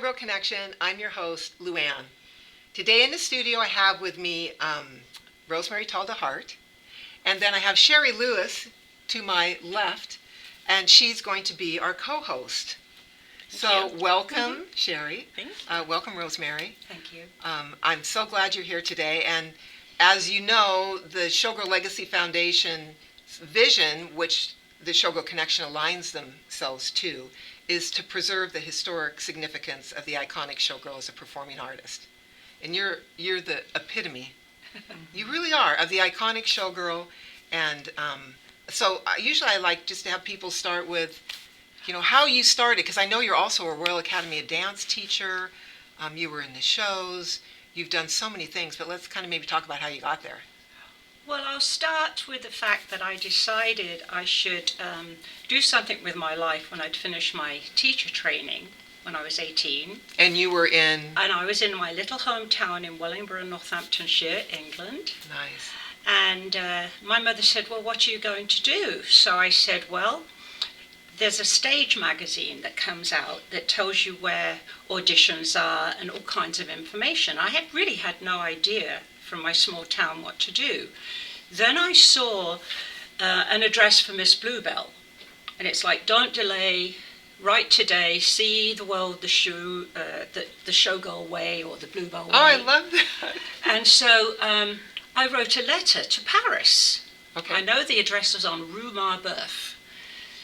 Showgirl Connection. I'm your host, Luann. Today in the studio I have with me Rosemary Dehart, and then I have Shari Lewis to my left, and she's going to be our co-host. So welcome, Shari. Thank you. Welcome, Rosemary. Thank you. I'm so glad you're here today. And as you know, the Showgirl Legacy Foundation's vision, which the Showgirl Connection aligns themselves to, is to preserve the historic significance of the iconic showgirl as a performing artist. And you're the epitome. You really are, of the iconic showgirl. And so usually I like just to have people start with, how you started, because I know you're also a Royal Academy of Dance teacher. You were in the shows. You've done so many things, but let's kind of maybe talk about how you got there. Well, I'll start with the fact that I decided I should do something with my life when I'd finished my teacher training when I was 18. And you were in? And I was in my little hometown in Wellingborough, Northamptonshire, England. Nice. And my mother said, well, what are you going to do? So I said, well, there's a stage magazine that comes out that tells you where auditions are and all kinds of information. I had really had no idea from my small town what to do. Then I saw an address for Miss Bluebell, and it's like, don't delay, write today, see the world the showgirl way, or the Bluebell way. Oh, I love that. And so I wrote a letter to Paris. Okay. I know the address was on Rue Marbeuf.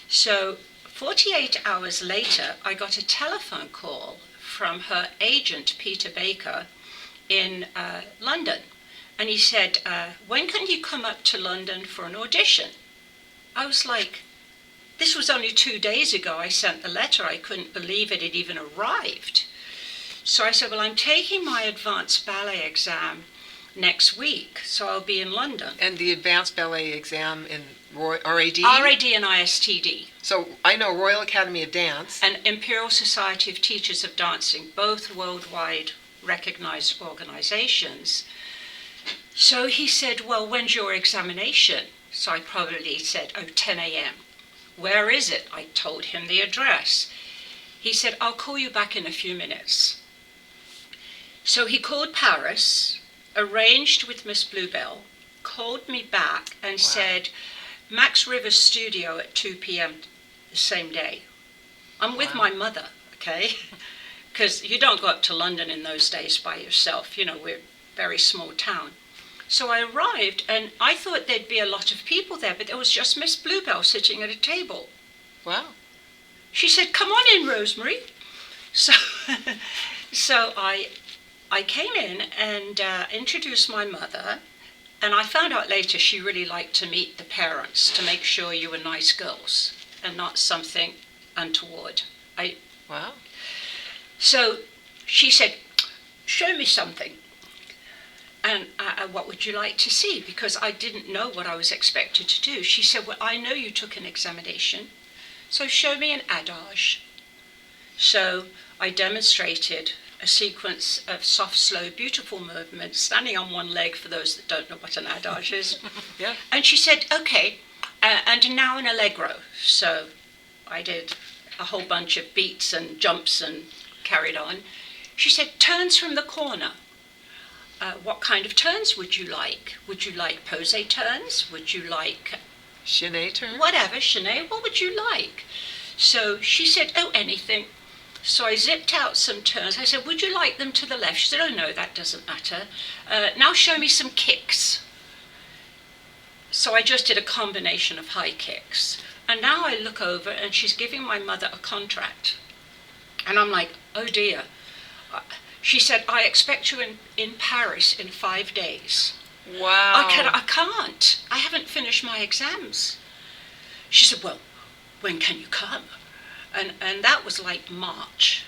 So 48 hours later, I got a telephone call from her agent, Peter Baker, in London. And he said, when can you come up to London for an audition? I was like, this was only 2 days ago I sent the letter. I couldn't believe it had even arrived. So I said, well, I'm taking my advanced ballet exam next week, so I'll be in London. And the advanced ballet exam in RAD? RAD and ISTD. So I know Royal Academy of Dance. And Imperial Society of Teachers of Dancing, both worldwide recognized organizations. So he said, well, when's your examination? So I probably said, 10 a.m. Where is it? I told him the address. He said, I'll call you back in a few minutes. So he called Paris, arranged with Miss Bluebell, called me back and said, Max Rivers studio at 2 p.m. the same day. I'm with my mother, okay? Because you don't go up to London in those days by yourself. We're a very small town. So I arrived, and I thought there'd be a lot of people there, but there was just Miss Bluebell sitting at a table. Wow. She said, come on in, Rosemary. So I came in and introduced my mother, and I found out later she really liked to meet the parents to make sure you were nice girls and not something untoward. Wow. So she said, show me something. And what would you like to see? Because I didn't know what I was expected to do. She said, well, I know you took an examination, so show me an adage. So I demonstrated a sequence of soft, slow, beautiful movements, standing on one leg for those that don't know what an adage is. Yeah. And she said, okay, and now an allegro. So I did a whole bunch of beats and jumps and carried on. She said, turns from the corner. What kind of turns would you like? Would you like pose turns? Would you like... Chenet turn? Whatever, Chenet, what would you like? So she said, oh, anything. So I zipped out some turns. I said, would you like them to the left? She said, oh, no, that doesn't matter. Now show me some kicks. So I just did a combination of high kicks. And now I look over, and she's giving my mother a contract. And I'm like, oh, dear. She said, I expect you in Paris in 5 days. Wow. I can't. I haven't finished my exams. She said, well, when can you come? And that was like March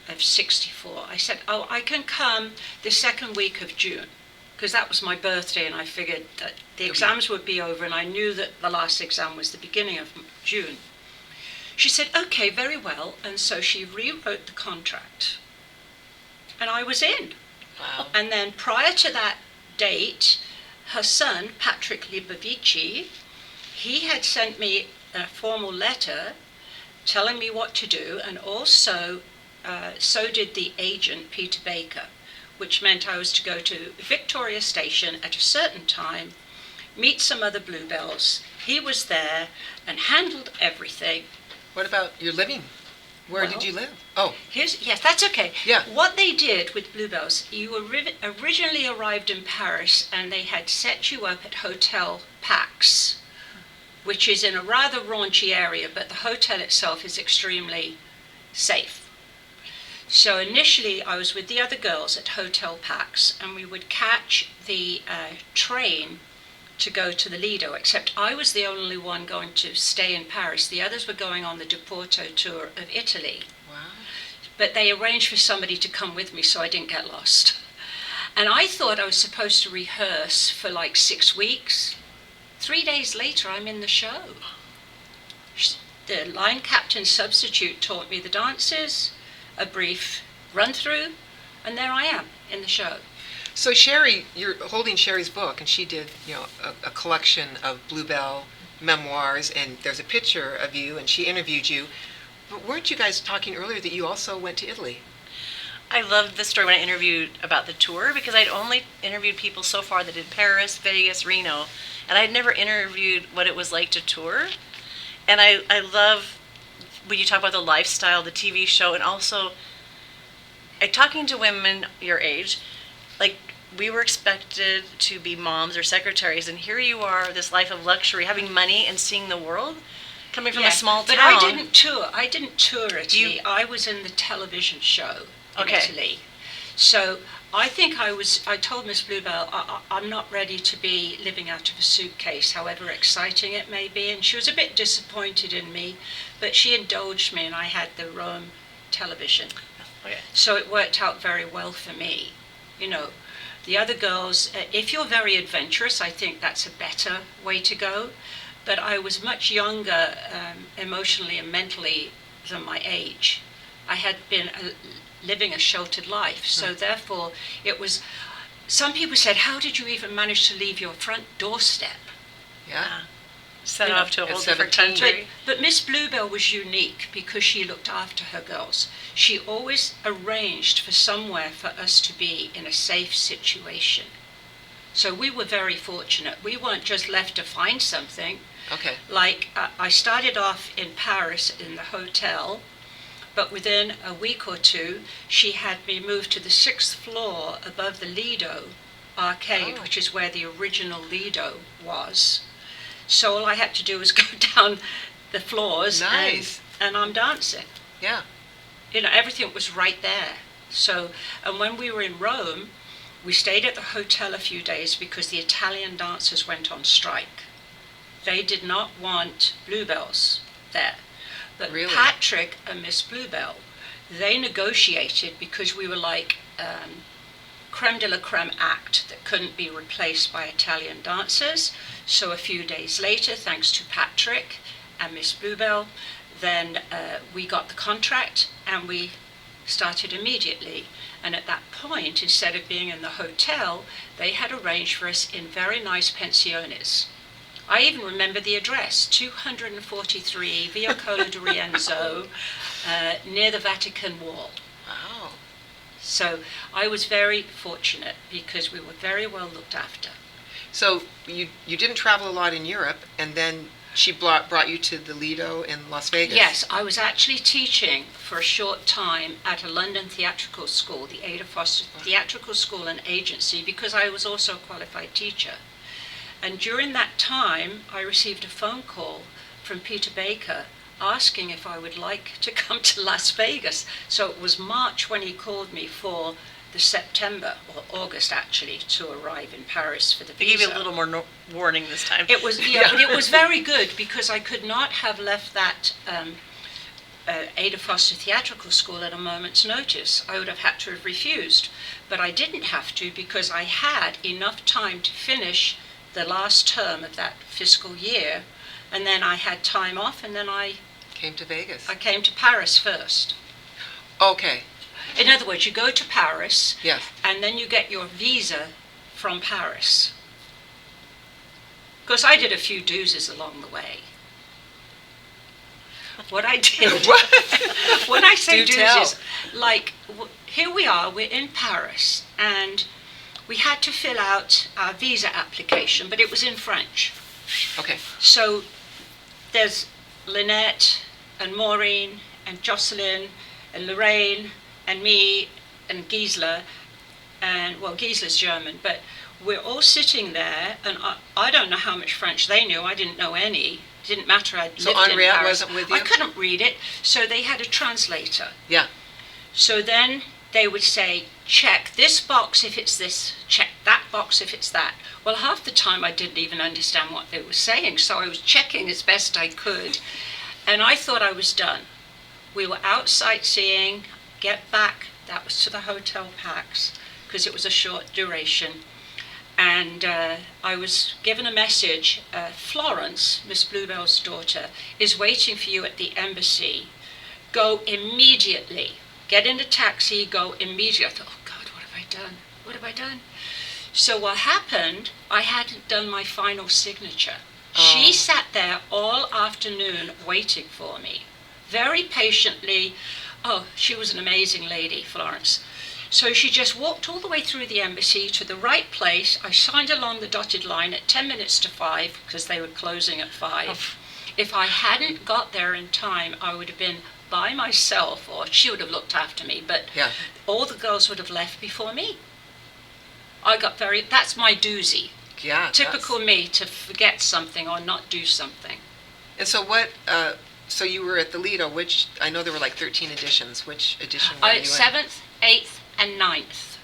of 64. I said, oh, I can come the second week of June, because that was my birthday, and I figured that the exams would be over, and I knew that the last exam was the beginning of June. She said, okay, very well. And so she rewrote the contract. And I was in. Wow. And then prior to that date, her son, Patrick Libovici, he had sent me a formal letter telling me what to do, and also so did the agent, Peter Baker, which meant I was to go to Victoria Station at a certain time, meet some other Bluebells. He was there and handled everything. What about your living? Where did you live? Oh, Yes, that's okay. Yeah. What they did with Bluebells, you originally arrived in Paris and they had set you up at Hotel Pax, which is in a rather raunchy area, but the hotel itself is extremely safe. So initially I was with the other girls at Hotel Pax, and we would catch the train to go to the Lido, except I was the only one going to stay in Paris. The others were going on the Deporto tour of Italy. wow. But they arranged for somebody to come with me so I didn't get lost. And I thought I was supposed to rehearse for like 6 weeks. 3 days later, I'm in the show. The line captain substitute taught me the dances, a brief run-through, and there I am in the show. So Shari, you're holding Shari's book, and she did, a collection of Bluebell memoirs, and there's a picture of you, and she interviewed you. But weren't you guys talking earlier that you also went to Italy? I loved the story when I interviewed about the tour, because I'd only interviewed people so far that did Paris, Vegas, Reno, and I'd never interviewed what it was like to tour. And I love when you talk about the lifestyle, the TV show, and also talking to women your age, like we were expected to be moms or secretaries, and here you are, this life of luxury, having money and seeing the world, coming from a small town. But I didn't tour. I didn't tour Italy. I was in the television show in Italy. So I think I told Miss Bluebell, I'm not ready to be living out of a suitcase, however exciting it may be. And she was a bit disappointed in me, but she indulged me, and I had the Rome television. Okay. So it worked out very well for me. The other girls, if you're very adventurous, I think that's a better way to go. But I was much younger emotionally and mentally than my age. I had been living a sheltered life. So therefore, it was, some people said, how did you even manage to leave your front doorstep? Yeah. Set off to a at whole different 17. country. But Miss Bluebell was unique because she looked after her girls. She always arranged for somewhere for us to be in a safe situation. So we were very fortunate. We weren't just left to find something. Okay. Like I started off in Paris in the hotel, but within a week or two, she had me moved to the 6th floor above the Lido arcade, which is where the original Lido was. So all I had to do was go down the floors, Nice. and I'm dancing. Yeah. Everything was right there. So, and when we were in Rome, we stayed at the hotel a few days because the Italian dancers went on strike. They did not want Bluebells there. But Really? Patrick and Miss Bluebell, they negotiated because we were like creme de la creme act that couldn't be replaced by Italian dancers. So a few days later, thanks to Patrick and Miss Bluebell, then we got the contract and we started immediately. And at that point, instead of being in the hotel, they had arranged for us in very nice pensiones. I even remember the address, 243 Via Cola di Rienzo, near the Vatican Wall. Wow. So I was very fortunate because we were very well looked after. So you didn't travel a lot in Europe, and then she brought you to the Lido in Las Vegas. Yes, I was actually teaching for a short time at a London theatrical school, the Ada Foster Theatrical School and Agency, because I was also a qualified teacher. And during that time, I received a phone call from Peter Baker asking if I would like to come to Las Vegas. So it was March when he called me for the September, or August actually, to arrive in Paris for the They visa. gave you a little more warning this time. It was, but it was very good because I could not have left that Ada Foster Theatrical School at a moment's notice. I would have had to have refused. But I didn't have to because I had enough time to finish the last term of that fiscal year, and then I had time off, and then I Came to Vegas. came to Paris first. Okay. In other words, you go to Paris, Yes. and then you get your visa from Paris. Of course, I did a few doozes along the way. What I did, What? when I say Do tell. doozies, like, here we are, we're in Paris, and we had to fill out our visa application, but it was in French. Okay. So there's Lynette and Maureen and Jocelyn and Lorraine and me and Gisela, and well, Gisela's German, but we're all sitting there, and I don't know how much French they knew. I didn't know any. It didn't matter. I'd So lived in Henriette Paris. wasn't with you? I couldn't read it, so they had a translator. Yeah. So then they would say, check this box if it's this, check that box if it's that. Well, half the time I didn't even understand what they were saying, so I was checking as best I could. And I thought I was done. We were out sightseeing, get back, that was to the hotel Pax, because it was a short duration. And I was given a message, Florence, Miss Bluebell's daughter, is waiting for you at the embassy. Go immediately. Get in a taxi, go immediately. I thought, oh God, what have I done? What have I done? So what happened, I hadn't done my final signature. She sat there all afternoon waiting for me, very patiently. Oh, she was an amazing lady, Florence. So she just walked all the way through the embassy to the right place. I signed along the dotted line at 10 minutes to 5 because they were closing at 5. Oh. If I hadn't got there in time, I would have been by myself, or she would have looked after me, but Yeah. all the girls would have left before me. That's my doozy. Yeah. Typical me to forget something or not do something. And so what, so you were at the Lido, which, I know there were like 13 editions. Which edition were you in? 7th, 8th, and 9th.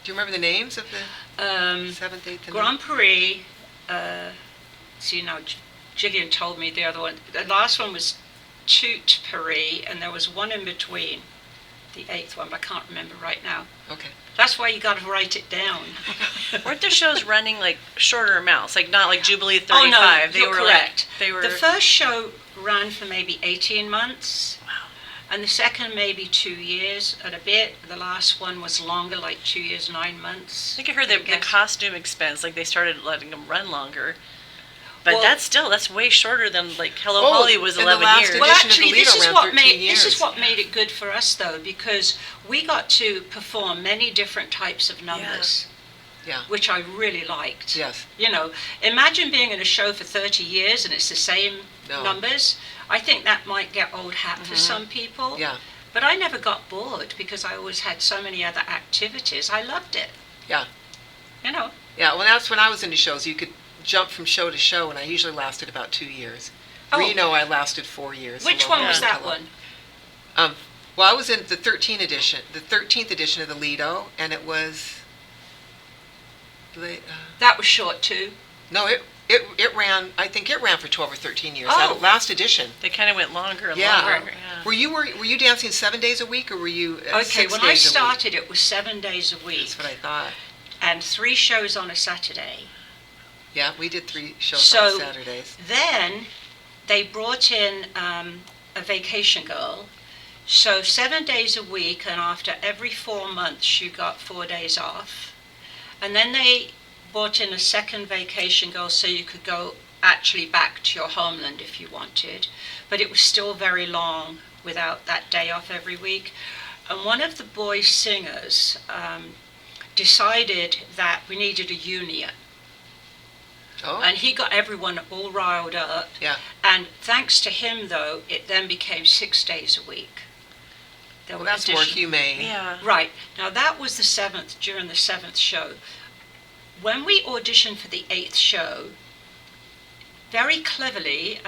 Do you remember the names of the 7th, 8th, and Grand Prix, Gillian told me the other one. The last one was Tout Paris, and there was one in between, the 8th one, but I can't remember right now. Okay. That's why you got to write it down. Weren't the shows running like shorter amounts, like not like Jubilee 35? Oh no, they you're were correct. Like, they were. The first show ran for maybe 18 months. Wow. And the second maybe 2 years and a bit. The last one was longer, like 2 years, 9 months. I think I heard the guess. costume expense, like they started letting them run longer. But Well- that's way shorter than like Hello Oh, Holly was and the 11 last years. edition Well, of the actually, Lido ran 13 this is years. what made it good for us, though, because we got to perform many different types of numbers, Yeah. which I really liked. Yes. You know, imagine being in a show for 30 years and it's the same No. numbers. I think that might get old hat for some people. Yeah. But I never got bored because I always had so many other activities. I loved it. Yeah. You know. Yeah, well, that's when I was into shows. You could jump from show to show, and I usually lasted about 2 years. Oh. Reno, I lasted 4 years. Which Hello, one was Hello, that Hello. one? Well, I was in the 13th edition of the Lido, and it was. That was short too. No, it ran. I think it ran for 12 or 13 years. Oh. That last edition. They kind of went longer and Yeah. longer. Yeah. Were you dancing 7 days a week, or were you Okay, 6 when days I a week? started, it was 7 days a week That's what I thought. and 3 shows on a Saturday. Yeah, we did 3 shows So- on Saturdays. Then they brought in a vacation girl. So 7 days a week, and after every 4 months, you got 4 days off. And then they brought in a second vacation girl so you could go actually back to your homeland if you wanted. But it was still very long without that day off every week. And one of the boy singers decided that we needed a union. Oh, And he got everyone all riled up. yeah. And thanks to him, though, it then became 6 days a week. There Well, were that's more addition- humane. Yeah. Right. Now, that was the 7th, during the 7th show. When we auditioned for the 8th show, very cleverly,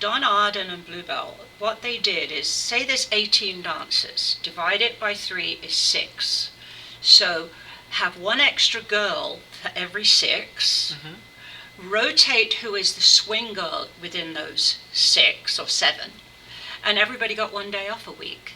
Don Arden and Bluebell, what they did is, say there's 18 dancers, divide it by 3 is 6. So have one extra girl for every 6. Rotate who is the swing girl within those 6 or 7, and everybody got 1 day off a week.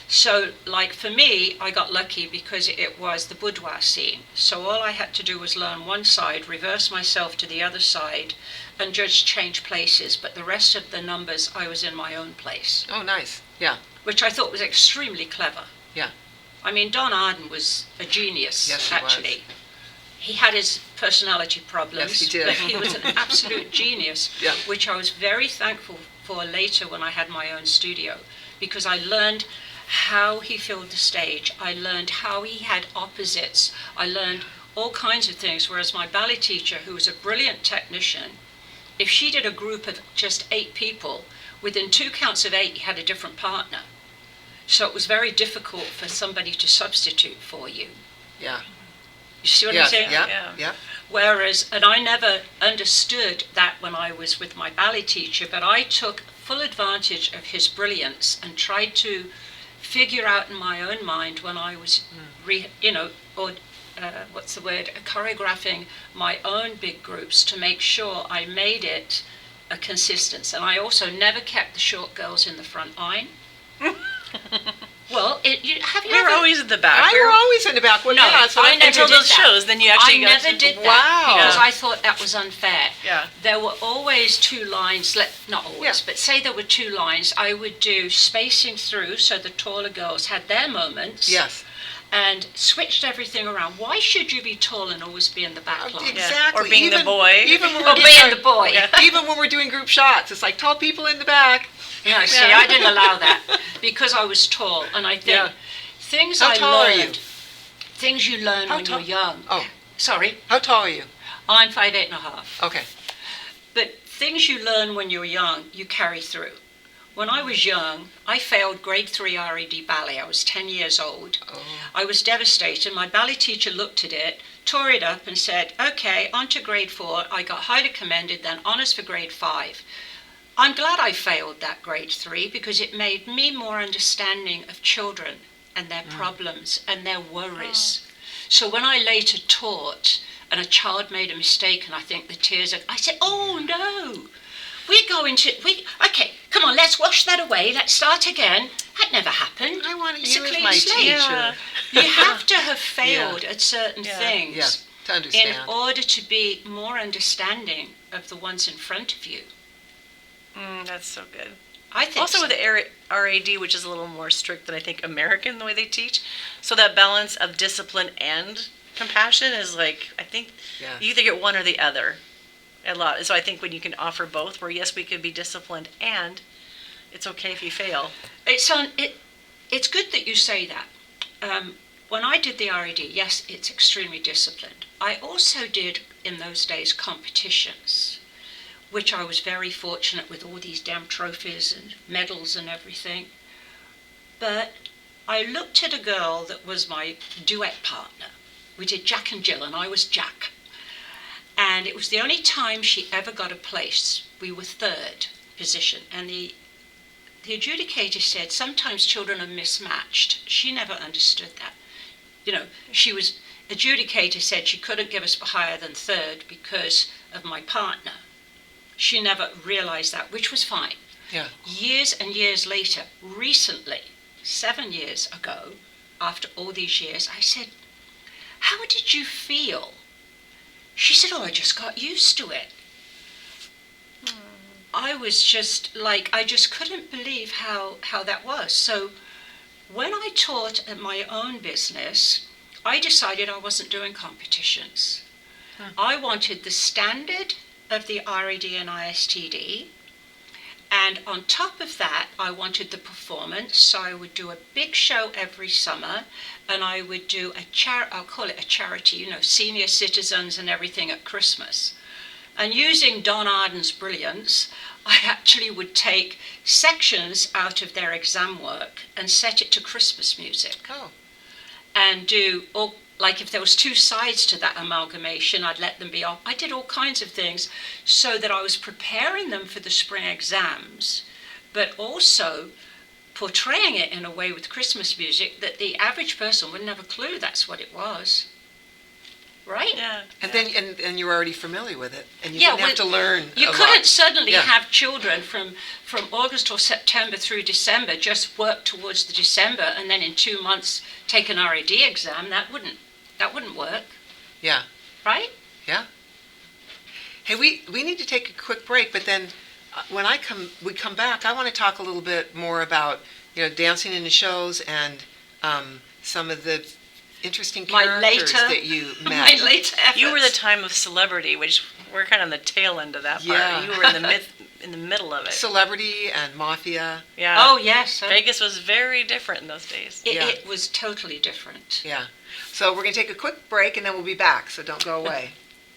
So, like for me, I got lucky because it was the boudoir scene. So all I had to do was learn one side, reverse myself to the other side, and just change places. But the rest of the numbers, I was in my own place, Oh, nice. Yeah. which I thought was extremely clever. Yeah. I mean, Don Arden was a genius, Yes, he actually. He had his personality problems, Yes, he did. but he was an absolute genius, Yeah. which I was very thankful for later when I had my own studio, because I learned how he filled the stage. I learned how he had opposites. I learned all kinds of things, whereas my ballet teacher, who was a brilliant technician, if she did a group of just 8 people, within 2 counts of 8, you had a different partner. So it was very difficult for somebody to substitute for you. Yeah. You see what Yeah, I'm saying? yeah. Whereas, and I never understood that when I was with my ballet teacher, but I took full advantage of his brilliance and tried to figure out in my own mind when I was, choreographing my own big groups to make sure I made it a consistency. And I also never kept the short girls in the front line. Well, we were always in the back. We were always in the back. Well, No, yeah, so I never until did those that. shows, then you actually I never did that. Wow. Because Yeah. I thought that was unfair. Yeah. There were always 2 lines, not always, Yeah. but say there were 2 lines, I would do spacing through so the taller girls had their moments. Yes. And switched everything around. Why should you be tall and always be in the back line? Exactly. Or being the boy. Even when Or we're being doing the boy. even when we're doing group shots, it's like tall people in the back. Yeah, see, I didn't allow that because I was tall. And I think Yeah. things How I tall are learned, you? things you learn How when tall? you're young. Oh. Sorry, How tall are you? I'm 5'8.5". Okay. But things you learn when you're young, you carry through. When I was young, I failed grade 3 RED ballet. I was 10 years old. Oh. I was devastated. My ballet teacher looked at it, tore it up and said, okay, on to grade 4. I got highly commended, then honours for grade 5. I'm glad I failed that grade 3 because it made me more understanding of children and their problems and their worries. So when I later taught and a child made a mistake and I think the tears, I said, oh no. Okay, come on, let's wash that away. Let's start again. That never happened. I wanted It's a you as clean my slate. teacher. You have to have failed at certain things Yes, to in understand. order to be more understanding of the ones in front of you. That's so good. I think Also so. with the RAD, which is a little more strict than I think American, the way they teach. So that balance of discipline and compassion is like, I think Yes. you either get one or the other a lot. So I think when you can offer both, where yes, we can be disciplined and it's okay if you fail. It's good that you say that. When I did the RED, yes, it's extremely disciplined. I also did, in those days, competitions, which I was very fortunate with all these damn trophies and medals and everything. But I looked at a girl that was my duet partner. We did Jack and Jill, and I was Jack. And it was the only time she ever got a place. We were 3rd position, and the adjudicator said sometimes children are mismatched. She never understood that. Adjudicator said she couldn't give us higher than 3rd because of my partner. She never realized that, which was fine. Yeah. Years and years later, recently, 7 years ago, after all these years, I said, how did you feel? She said, oh, I just got used to it. I was just like, I just couldn't believe how that was. So when I taught at my own business, I decided I wasn't doing competitions. I wanted the standard of the RED and ISTD, and on top of that, I wanted the performance. So I would do a big show every summer, and I would do I'll call it a charity, senior citizens and everything at Christmas. And using Don Arden's brilliance, I actually would take sections out of their exam work and set it to Christmas music. Oh. And do all, like if there was 2 sides to that amalgamation, I'd let them be off. I did all kinds of things so that I was preparing them for the spring exams, but also portraying it in a way with Christmas music that the average person wouldn't have a clue that's what it was. Right? Yeah. And then and you were already familiar with it, and you didn't have to learn. You a couldn't lot. suddenly Yeah. have children from August or September through December just work towards the December and then in 2 months take an RAD exam. That wouldn't work, Yeah. right? Yeah. Hey, we need to take a quick break, but then when we come back, I want to talk a little bit more about dancing in the shows and some of the interesting characters that you met. My later efforts. You were the time of celebrity, which we're kind of on the tail end of that part. Yeah. You were in the in the middle of it. Celebrity and mafia. Yeah. Oh, yes. Vegas was very different in those days. It was totally different. Yeah. So we're going to take a quick break and then we'll be back, so don't go away.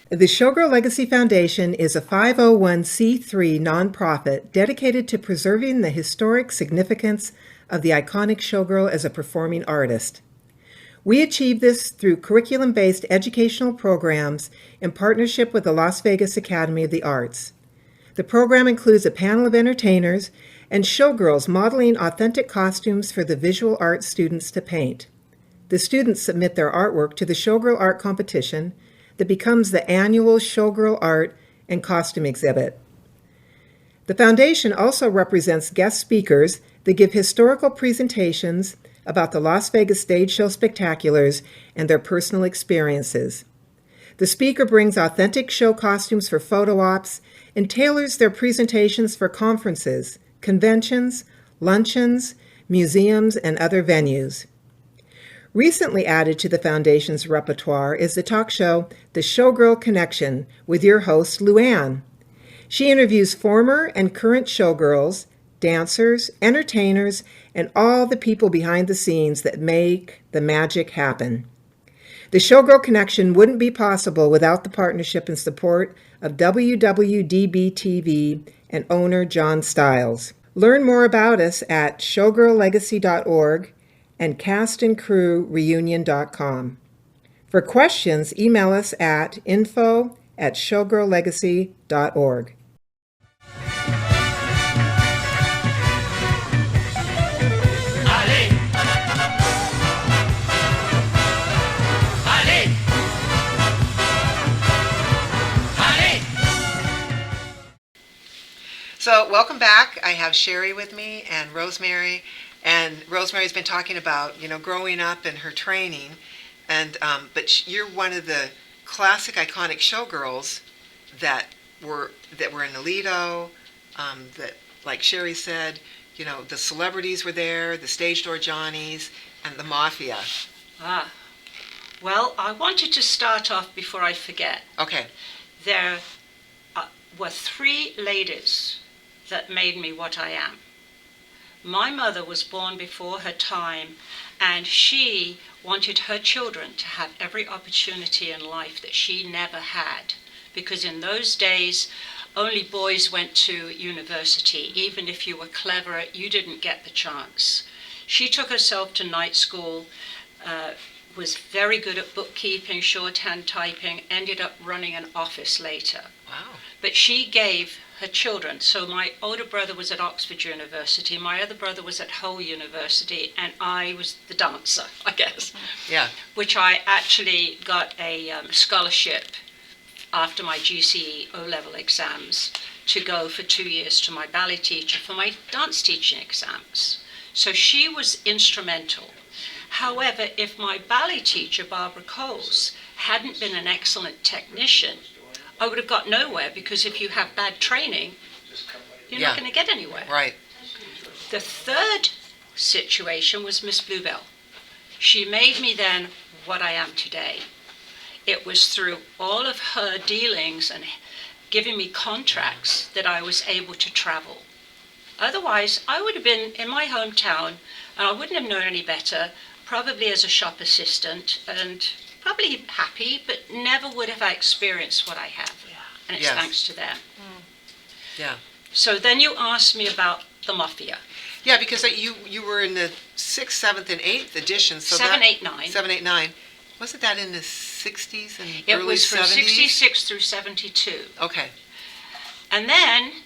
The Showgirl Legacy Foundation is a 501c3 nonprofit dedicated to preserving the historic significance of the iconic showgirl as a performing artist. We achieve this through curriculum-based educational programs in partnership with the Las Vegas Academy of the Arts. The program includes a panel of entertainers and showgirls modeling authentic costumes for the visual arts students to paint. The students submit their artwork to the Showgirl Art Competition that becomes the annual Showgirl Art and Costume Exhibit. The foundation also represents guest speakers that give historical presentations about the Las Vegas stage show spectaculars and their personal experiences. The speaker brings authentic show costumes for photo ops and tailors their presentations for conferences, conventions, luncheons, museums, and other venues. Recently added to the Foundation's repertoire is the talk show The Showgirl Connection with your host, Luann. She interviews former and current showgirls, dancers, entertainers, and all the people behind the scenes that make the magic happen. The Showgirl Connection wouldn't be possible without the partnership and support of WWDBTV and owner John Stiles. Learn more about us at showgirllegacy.org and castandcrewreunion.com. For questions, email us at info@showgirllegacy.org. So welcome back. I have Shari with me and Rosemary. And Rosemary's been talking about, growing up and her training. And but you're one of the classic iconic showgirls that were in Alito, that, like Shari said, the celebrities were there, the stage door Johnnies, and the mafia. Well, I wanted to start off before I forget. Okay. There were three ladies that made me what I am. My mother was born before her time, and she wanted her children to have every opportunity in life that she never had, because in those days, only boys went to university. Even if you were clever, you didn't get the chance. She took herself to night school, was very good at bookkeeping, shorthand typing, ended up running an office later. Wow. But she gave her children. So my older brother was at Oxford University, my other brother was at Hull University, and I was the dancer, I guess. Yeah. Which I actually got a scholarship after my GCE O-level exams to go for 2 years to my ballet teacher for my dance teaching exams. So she was instrumental. However, if my ballet teacher, Barbara Coles, hadn't been an excellent technician, I would have got nowhere, because if you have bad training, you're not going to get anywhere. Right. The third situation was Miss Bluebell. She made me then what I am today. It was through all of her dealings and giving me contracts that I was able to travel. Otherwise, I would have been in my hometown, and I wouldn't have known any better, probably as a shop assistant, and probably happy, but never would have I experienced what I have. Yeah. And it's Yes. thanks to them. Yeah. So then you asked me about the mafia. Yeah, because you were in the 6th, 7th, and 8th edition. So 7, 8, 9. 7, 8, 9. Wasn't that in the 60s and It early was from 70s? 66 through 72. Okay. And then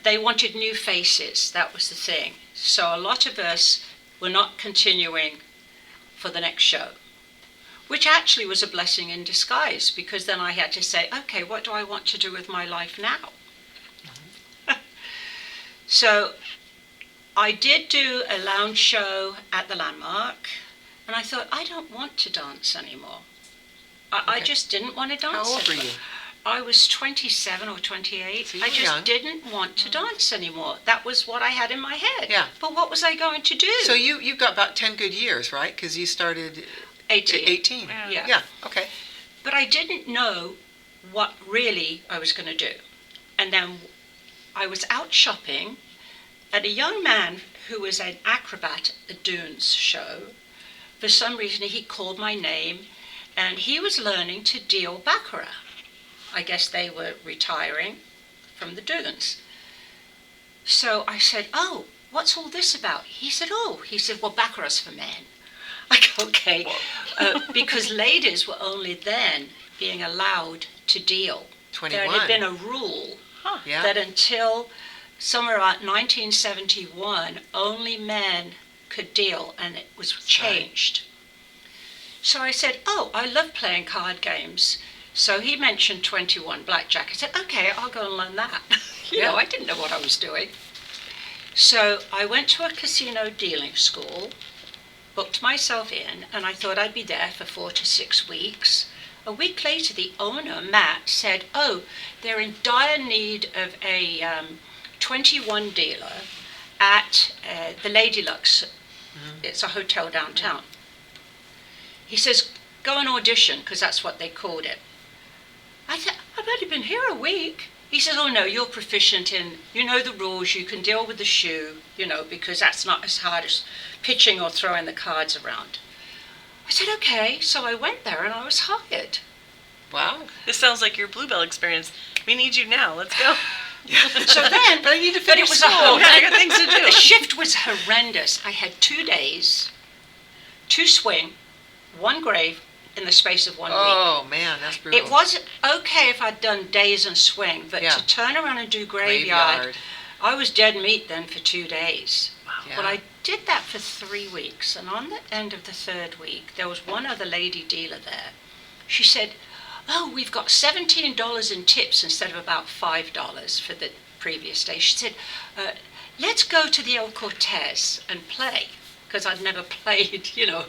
they wanted new faces. That was the thing. So a lot of us were not continuing for the next show, which actually was a blessing in disguise, because then I had to say, okay, what do I want to do with my life now? So I did do a lounge show at the Landmark, and I thought, I don't want to dance anymore. I Okay. just didn't want to dance How old were anymore. you? I was 27 or 28. So you I were just young. didn't want to dance anymore. That was what I had in my head. Yeah. But what was I going to do? So you've got about 10 good years, right? Because you started 18. 18. Yeah. Yeah, okay. But I didn't know what really I was going to do. And then I was out shopping, and a young man who was an acrobat at the Dunes show, for some reason he called my name, and he was learning to deal baccarat. I guess they were retiring from the Dunes. So I said, "Oh, what's all this about?" He said, "Well, baccarat's for men." I go, "Okay," because ladies were only then being allowed to deal. 21. There had been a rule Yeah. that until somewhere around 1971, only men could deal, and it was changed. So I said, "Oh, I love playing card games." So he mentioned 21 blackjack. I said, "Okay, I'll go and learn that." You know, I didn't know what I was doing. So I went to a casino dealing school, booked myself in, and I thought I'd be there for 4 to 6 weeks. A week later, the owner, Matt, said, "Oh, they're in dire need of a 21 dealer at the Lady Lux. It's a hotel downtown." He says, "Go and audition," because that's what they called it. I said, "I've only been here a week." He says, "Oh no, you're proficient in, you know the rules, you can deal with the shoe, you know, because that's not as hard as pitching or throwing the cards around." I said, "Okay." So I went there and I was hired. Wow. This sounds like your Bluebell experience. We need you now. Let's go. So then, But I need to but finish it was school. I got things to do. The shift was horrendous. I had 2 days, 2 swing, 1 grave in the space of 1 week. Oh, man, that's brutal. It was okay if I'd done days and swing, but Yeah. to turn around and do graveyard, I was dead meat then for 2 days. Yeah. Well, I did that for 3 weeks, and on the end of the 3rd week, there was one other lady dealer there. She said, "Oh, we've got $17 in tips instead of about $5 for the previous day." She said, "Let's go to the El Cortez and play," because I'd never played, you know.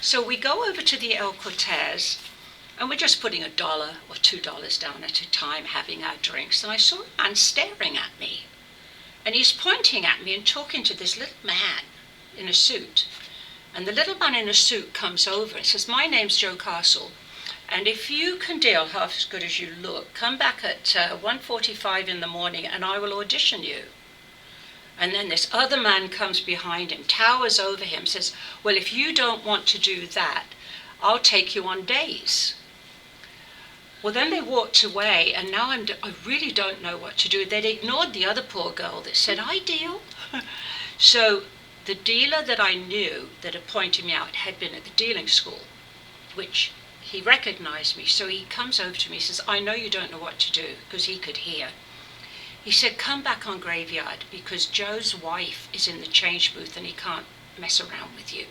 So we go over to the El Cortez, and we're just putting $1 or $2 down at a time, having our drinks. And I saw a man staring at me. And he's pointing at me and talking to this little man in a suit. And the little man in a suit comes over and says, "My name's Joe Castle. And if you can deal half as good as you look, come back at 1:45 in the morning and I will audition you." And then this other man comes behind him, towers over him, says, "Well, if you don't want to do that, I'll take you on days." Well, then they walked away, and now I really don't know what to do. They'd ignored the other poor girl that said, "I deal." So the dealer that I knew that had pointed me out had been at the dealing school, which he recognized me. So he comes over to me and says, "I know you don't know what to do," because he could hear. He said, "Come back on graveyard because Joe's wife is in the change booth and he can't mess around with you.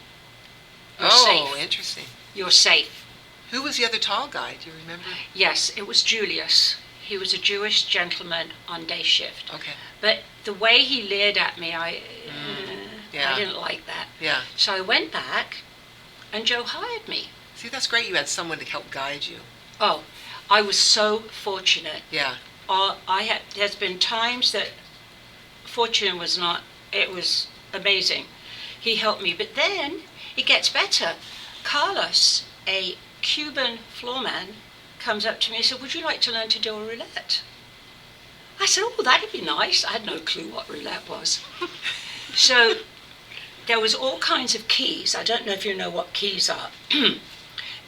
You're safe. Interesting. You're safe." Who was the other tall guy? Do you remember? Yes, it was Julius. He was a Jewish gentleman on day shift. Okay. But the way he leered at me, I Yeah. didn't like that. Yeah. So I went back and Joe hired me. See, that's great. You had someone to help guide you. Oh, I was so fortunate. Yeah. There's been times that fortune was not, it was amazing. He helped me, but then it gets better. Carlos, a Cuban floorman, comes up to me and said, "Would you like to learn to do a roulette?" I said, "Oh, that'd be nice." I had no clue what roulette was. So there was all kinds of keys. I don't know if you know what keys are.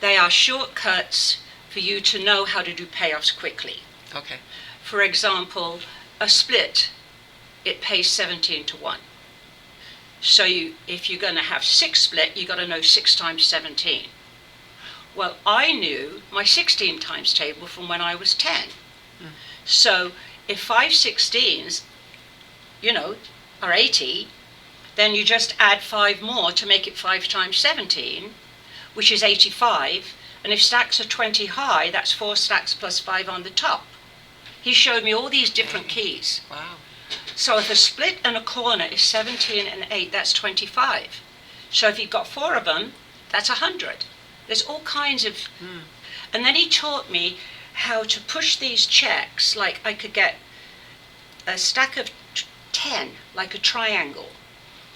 They are shortcuts for you to know how to do payoffs quickly. Okay. For example, a split, it pays 17 to 1. So if you're going to have 6 split, you got to know 6 times 17. Well, I knew my 16 times table from when I was 10. So if 5 16s, are 80, then you just add 5 more to make it 5 times 17, which is 85. And if stacks are 20 high, that's 4 stacks plus 5 on the top. He showed me all these different keys. Wow. So if a split and a corner is 17 and 8, that's 25. So if you've got 4 of them, that's 100. There's all kinds of... And then he taught me how to push these checks, like I could get a stack of 10, like a triangle,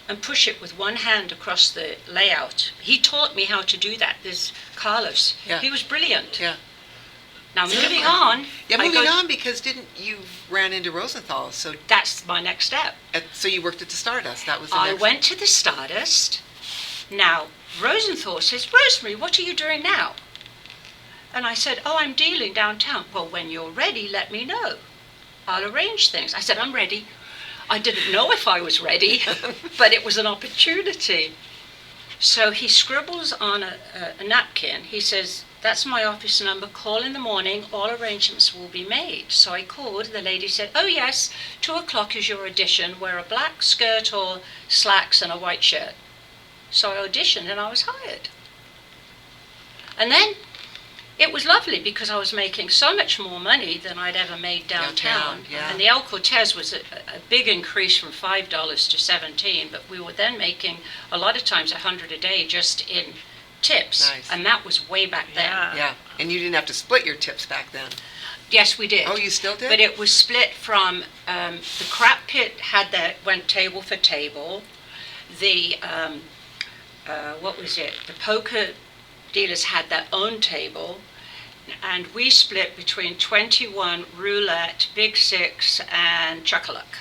and push it with one hand across the layout. He taught me how to do that, this Carlos. Yeah. He was brilliant. Yeah. Now, moving on. Yeah, I moving go- on, because didn't you ran into Rosenthal? So That's my next step. so you worked at the Stardust. That was the I next. went to the Stardust. Now, Rosenthal says, Rosemary, what are you doing now? And I said, oh, I'm dealing downtown. Well, when you're ready, let me know. I'll arrange things. I said, I'm ready. I didn't know if I was ready, but it was an opportunity. So he scribbles on a napkin. He says, that's my office number. Call in the morning. All arrangements will be made. So I called. The lady said, oh, yes, 2 o'clock is your audition. Wear a black skirt or slacks and a white shirt. So I auditioned and I was hired. And then it was lovely because I was making so much more money than I'd ever made downtown. Yeah. And the El Cortez was a big increase from $5 to $17, but we were then making a lot of times $100 a day just in tips. Nice. And that was way back then. Yeah. Yeah, and you didn't have to split your tips back then. Yes, we did. Oh, you still did? But it was split from the crap pit went table for table. The what was it? The poker dealers had their own table, and we split between 21 roulette, big six, and chuck-a-luck.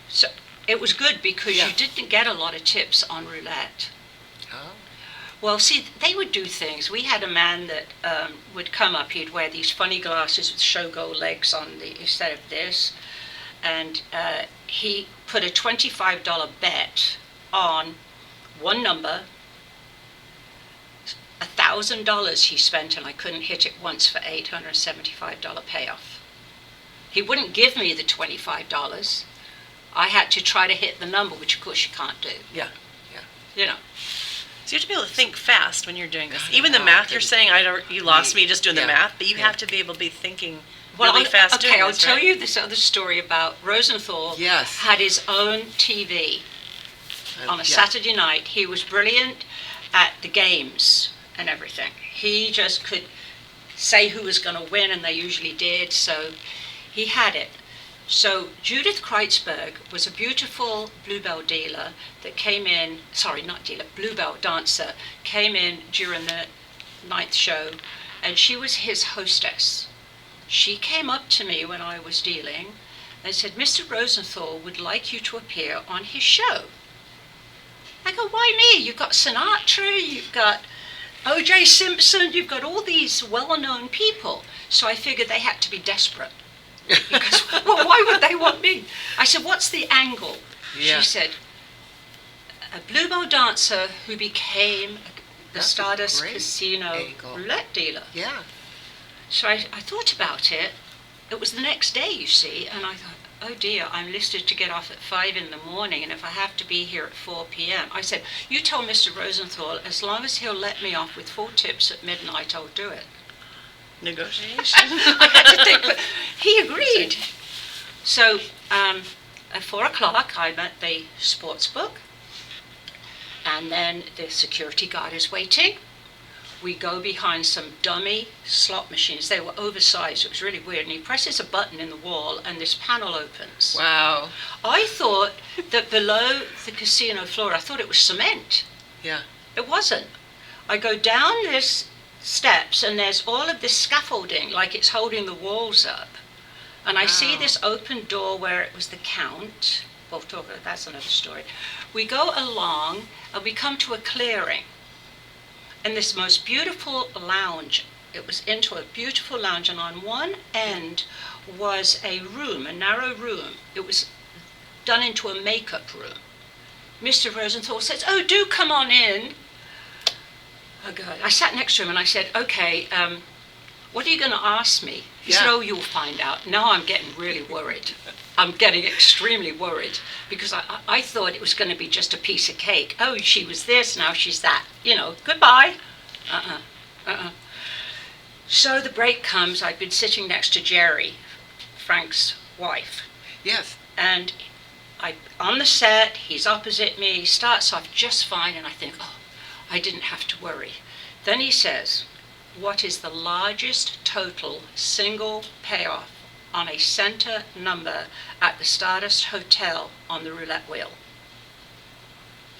So it was good because Yeah. you didn't get a lot of tips on roulette. Oh. Well, see, they would do things. We had a man that would come up. He'd wear these funny glasses with Showgirl legs on instead of this, and he put a $25 bet on one number. $1,000 he spent, and I couldn't hit it once for $875 payoff. He wouldn't give me the $25. I had to try to hit the number, which of course you can't do. Yeah. You know. So you have to be able to think fast when you're doing this. God, Even the wow, math you're good. saying, you lost me just doing Yeah, the math, but you yeah. have to be able to be thinking really I'll- fast okay, doing I'll this, tell right? you this other story about Rosenthal. Yes. Had his own TV on a Yeah. Saturday night. He was brilliant at the games and everything. He just could say who was going to win, and they usually did, so he had it. So Judith Kreitzberg was a beautiful bluebell dealer that came in, sorry, not dealer, bluebell dancer, came in during the 9th show, and she was his hostess. She came up to me when I was dealing and said, Mr. Rosenthal would like you to appear on his show. I go, why me? You've got Sinatra, you've got O.J. Simpson, you've got all these well-known people. So I figured they had to be desperate. Because, well, why would they want me? I said, what's the angle? Yeah. She said, a bluebell dancer who became the That's a Stardust great Casino angle. roulette dealer. Yeah. So I thought about it. It was the next day, you see, and I thought, oh dear, I'm listed to get off at 5 in the morning, and if I have to be here at 4 p.m. I said, you tell Mr. Rosenthal, as long as he'll let me off with 4 tips at midnight, I'll do it. Negotiation. I had to think, but he agreed. So at 4 o'clock, I'm at the sports book, and then the security guard is waiting. We go behind some dummy slot machines. They were oversized. It was really weird. And he presses a button in the wall, and this panel opens. Wow. I thought that below the casino floor, I thought it was cement. Yeah. It wasn't. I go down this steps, and there's all of this scaffolding, like it's holding the walls up. And I see Wow. this open door where it was the count. We'll talk about that's another story. We go along, and we come to a clearing. And this most beautiful lounge, it was into a beautiful lounge, and on one end was a room, a narrow room. It was done into a makeup room. Mr. Rosenthal says, oh, do come on in. Oh, God. I sat next to him and I said, okay, what are you going to ask me? He said, Yeah. oh, you'll find out. Now I'm getting really worried. I'm getting extremely worried because I thought it was going to be just a piece of cake. Oh, she was this, now she's that. You know, goodbye. So the break comes. I'd been sitting next to Jerry, Frank's wife. Yes. And on the set, he's opposite me. He starts off just fine, and I think, oh, I didn't have to worry. Then he says, what is the largest total single payoff on a center number at the Stardust Hotel on the roulette wheel?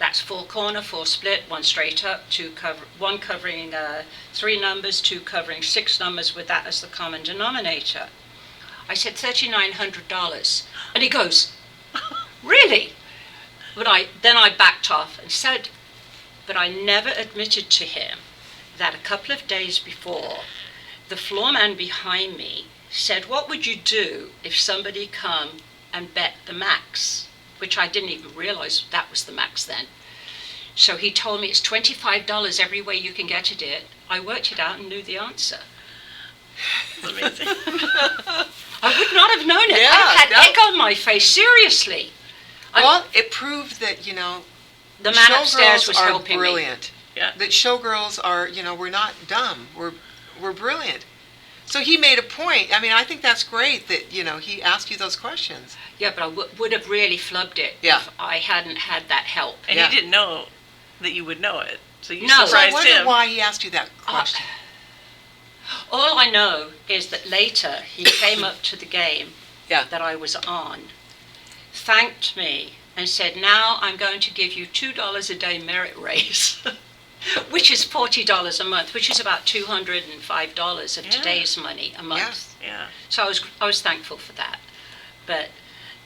That's 4 corner, 4 split, 1 straight up, 1 covering 3 numbers, 2 covering 6 numbers with that as the common denominator. I said $3,900. And he goes, really? Then I backed off and said, but I never admitted to him that a couple of days before, the floor man behind me said, what would you do if somebody come and bet the max? Which I didn't even realize that was the max then. So he told me it's $25 every way you can get it. I worked it out and knew the answer. That's amazing. I would not have known it. Yeah, I had egg on my face, seriously. Well, it proved that, you know, The man upstairs showgirls was are helping me. brilliant. Yeah. That showgirls are, you know, we're not dumb. We're brilliant. So he made a point. I mean, I think that's great that, you know, he asked you those questions. Yeah, but I would have really flubbed it if I hadn't had that help. And Yeah. he didn't know that you would know it. So you No. So I surprised wonder him. why he asked you that question. All I know is that later he came up to the game Yeah. that I was on, thanked me, and said, now I'm going to give you $2 a day merit raise, which is $40 a month, which is about $205 of Yeah. today's money a month. Yes. Yeah. So I was thankful for that. But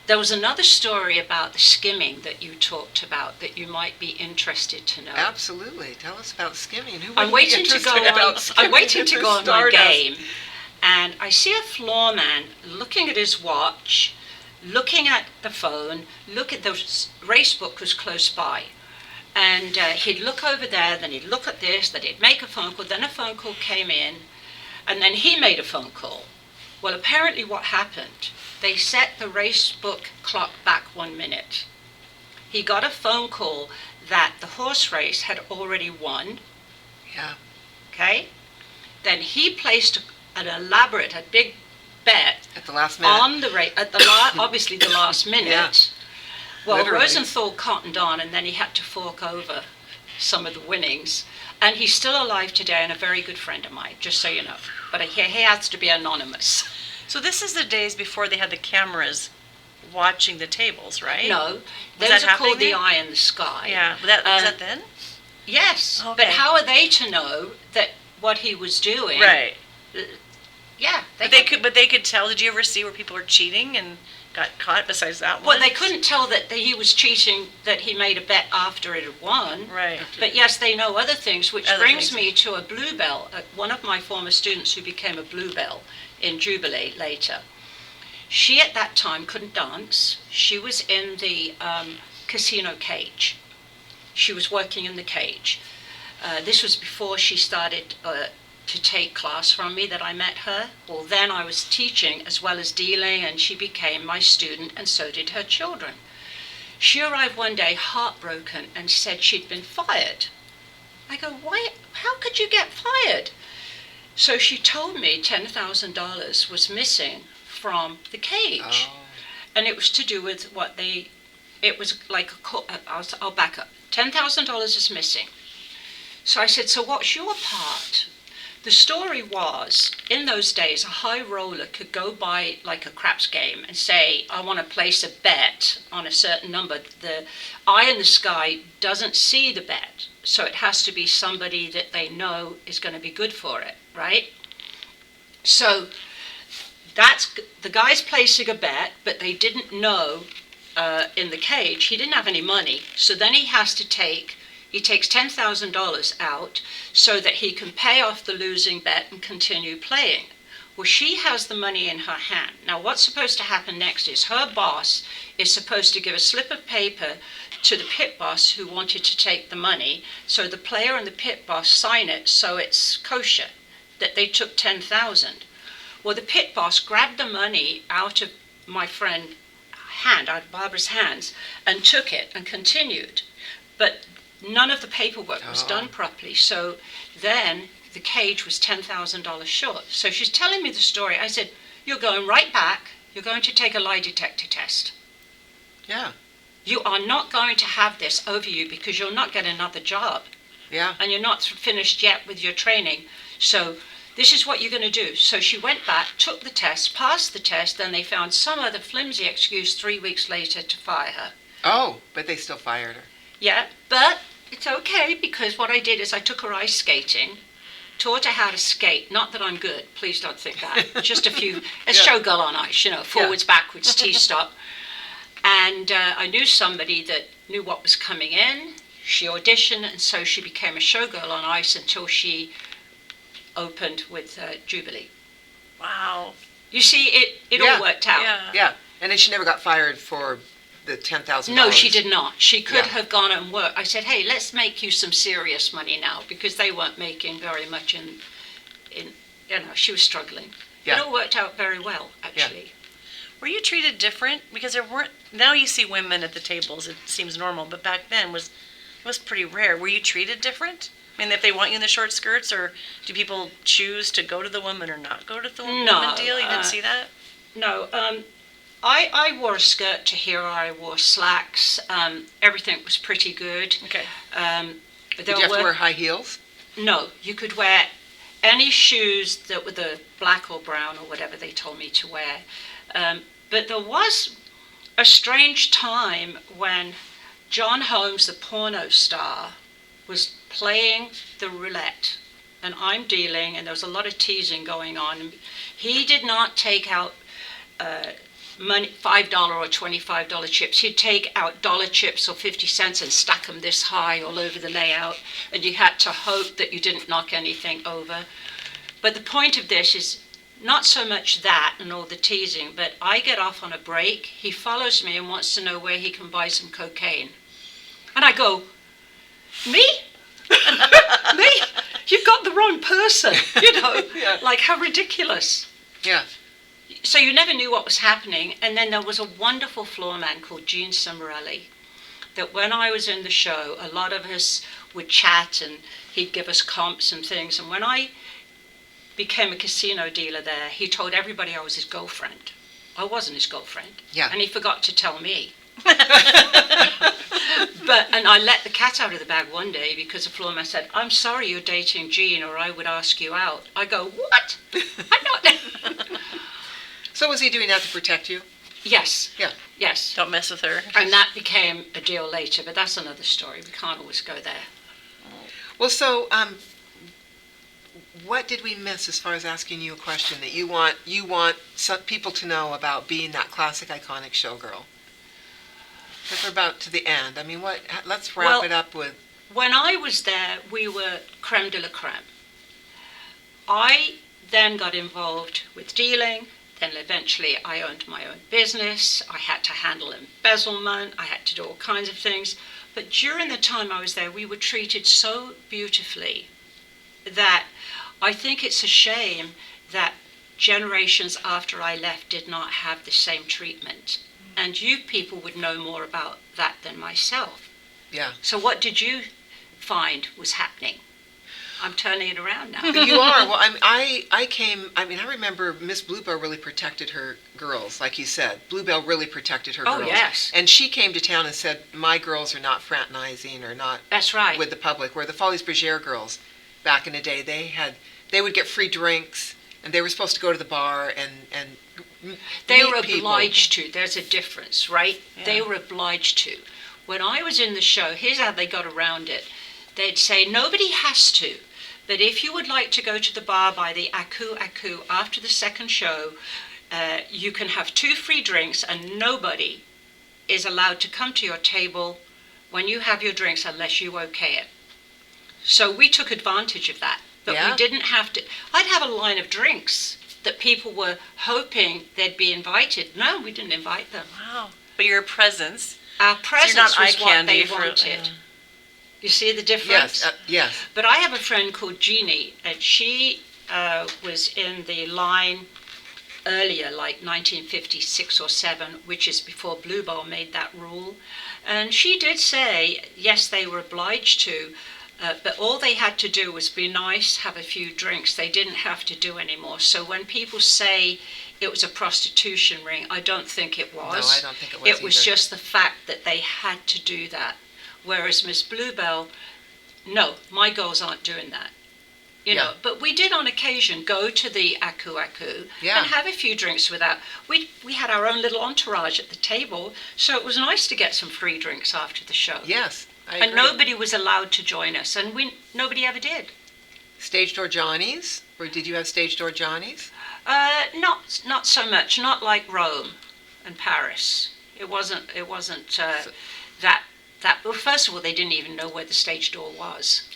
there was another story about the skimming that you talked about that you might be interested to know. Absolutely. Tell us about skimming. Who I'm wouldn't be waiting to go interested about on. skimming I'm waiting if to there's go on my stardust? game, and I see a floor man looking at his watch, looking at the phone. Look at the race book was close by, and he'd look over there. Then he'd look at this. Then he'd make a phone call. Then a phone call came in, and then he made a phone call. Well, apparently, what happened? They set the race book clock back 1 minute. He got a phone call that the horse race had already won. Yeah. Okay? Then he placed a big bet At the last minute. on the race, obviously the last minute. Yeah. Well, Literally. Rosenthal cottoned on, and then he had to fork over some of the winnings. And he's still alive today and a very good friend of mine, just so you know. But he has to be anonymous. So this is the days before they had the cameras watching the tables, right? No, Was those that are called happening the then? eye in the sky. Yeah. Was that then? Yes, Okay. but how are they to know that what he was doing? Right. Yeah, But they could tell. Did you ever see where people were cheating and got caught? Besides that one. Well, they couldn't tell that he was cheating, that he made a bet after it had won. Right. But yes, they know other things, which Other brings things. me to a bluebell. One of my former students who became a bluebell in Jubilee later. She at that time couldn't dance. She was in the casino cage. She was working in the cage. This was before she started to take class from me that I met her. Well, then I was teaching as well as dealing, and she became my student, and so did her children. She arrived one day heartbroken and said she'd been fired. I go, why? How could you get fired? So she told me $10,000 was missing from the cage. Oh. And it was to do with it was like I'll back up. $10,000 is missing. So I said, so what's your part? The story was, in those days, a high roller could go by like a craps game and say, I want to place a bet on a certain number. The eye in the sky doesn't see the bet, so it has to be somebody that they know is going to be good for it, right? So that's the guy's placing a bet, but they didn't know in the cage. He didn't have any money, so then he takes $10,000 out so that he can pay off the losing bet and continue playing. Well, she has the money in her hand. Now, what's supposed to happen next is her boss is supposed to give a slip of paper to the pit boss who wanted to take the money, so the player and the pit boss sign it so it's kosher, that they took $10,000. Well, the pit boss grabbed the money out of my friend's hand, out of Barbara's hands, and took it and continued. But none of the paperwork was done properly. So then the cage was $10,000 short. So she's telling me the story. I said, you're going right back. You're going to take a lie detector test. Yeah. You are not going to have this over you because you'll not get another job. Yeah. And you're not finished yet with your training. So this is what you're going to do. So she went back, took the test, passed the test, then they found some other flimsy excuse 3 weeks later to fire her. Oh, but they still fired her. Yeah, but it's okay because what I did is I took her ice skating, taught her how to skate. Not that I'm good, please don't think that. Just a few, a showgirl on ice, forwards, backwards, T-stop. And I knew somebody that knew what was coming in. She auditioned, and so she became a showgirl on ice until she opened with Jubilee. Wow. You see, it all worked out. Yeah. And then she never got fired for the $10,000. No, she did not. She could have gone and worked. I said, hey, let's make you some serious money now, because they weren't making very much in she was struggling. Yeah. It all worked out very well, actually. Were you treated different? Because there weren't, now you see women at the tables, it seems normal, but back then it was pretty rare. Were you treated different? I mean, if they want you in the short skirts, or do people choose to go to the woman or not go to the woman deal? You didn't see that? No, I wore a skirt to here. I wore slacks. Everything was pretty good. Okay. Did you have to wear high heels? No, you could wear any shoes that were the black or brown or whatever they told me to wear. But there was a strange time when John Holmes, the porno star, was playing the roulette, and I'm dealing, and there was a lot of teasing going on. He did not take out money, $5 or $25 chips. He'd take out dollar chips or 50 cents and stack them this high all over the layout, and you had to hope that you didn't knock anything over. But the point of this is not so much that and all the teasing, but I get off on a break. He follows me and wants to know where he can buy some cocaine. And I go, me? Me? You've got the wrong person, Like, how ridiculous. Yeah. So you never knew what was happening. And then there was a wonderful floor man called Gene Cimarelli, that when I was in the show, a lot of us would chat and he'd give us comps and things. And when I became a casino dealer there, he told everybody I was his girlfriend. I wasn't his girlfriend. Yeah. And he forgot to tell me. And I let the cat out of the bag one day because the floor man said, I'm sorry you're dating Gene, or I would ask you out. I go, what? I'm not. So was he doing that to protect you? Yes. Yeah. Yes. Don't mess with her. And that became a deal later, but that's another story. We can't always go there. Well, so what did we miss as far as asking you a question that you want some people to know about being that classic, iconic showgirl? Because we're about to the end. I mean, let's wrap it up with... When I was there, we were creme de la creme. I then got involved with dealing. Then eventually I owned my own business. I had to handle embezzlement. I had to do all kinds of things. But during the time I was there, we were treated so beautifully that I think it's a shame that generations after I left did not have the same treatment. And you people would know more about that than myself. Yeah. So what did you find was happening? I'm turning it around now. You are. Well, I remember Miss Bluebell really protected her girls, like you said. Bluebell really protected her girls. Oh, yes. And she came to town and said, my girls are not fraternizing or not That's right. with the public. Where the Folies Bergère girls, back in the day, they would get free drinks, and they were supposed to go to the bar and They meet were people. obliged to. There's a difference, right? Yeah. They were obliged to. When I was in the show, here's how they got around it. They'd say, nobody has to, but if you would like to go to the bar by the Aku Aku after the second show, you can have 2 free drinks, and nobody is allowed to come to your table when you have your drinks unless you okay it. So we took advantage of that, but we didn't have to. I'd have a line of drinks that people were hoping they'd be invited. No, we didn't invite them. Wow. But your presence. Our presence not was eye what candy they for- wanted. You see the difference? Yes, yes. But I have a friend called Jeannie, and she was in the line earlier, like 1956 or 7, which is before Bluebell made that rule. And she did say, yes, they were obliged to, but all they had to do was be nice, have a few drinks. They didn't have to do any more. So when people say it was a prostitution ring, I don't think it was. No, I don't think it was It was either. just the fact that they had to do that. Whereas Miss Bluebell, no, my girls aren't doing that. You know, but we did on occasion go to the Aku Aku and have a few drinks with that. We had our own little entourage at the table, so it was nice to get some free drinks after the show. Yes. I And agree. nobody was allowed to join us, and nobody ever did. Stage door Johnnies? Or did you have stage door Johnnies? Not so much. Not like Rome and Paris. It wasn't. That. Well, first of all, they didn't even know where the stage door was.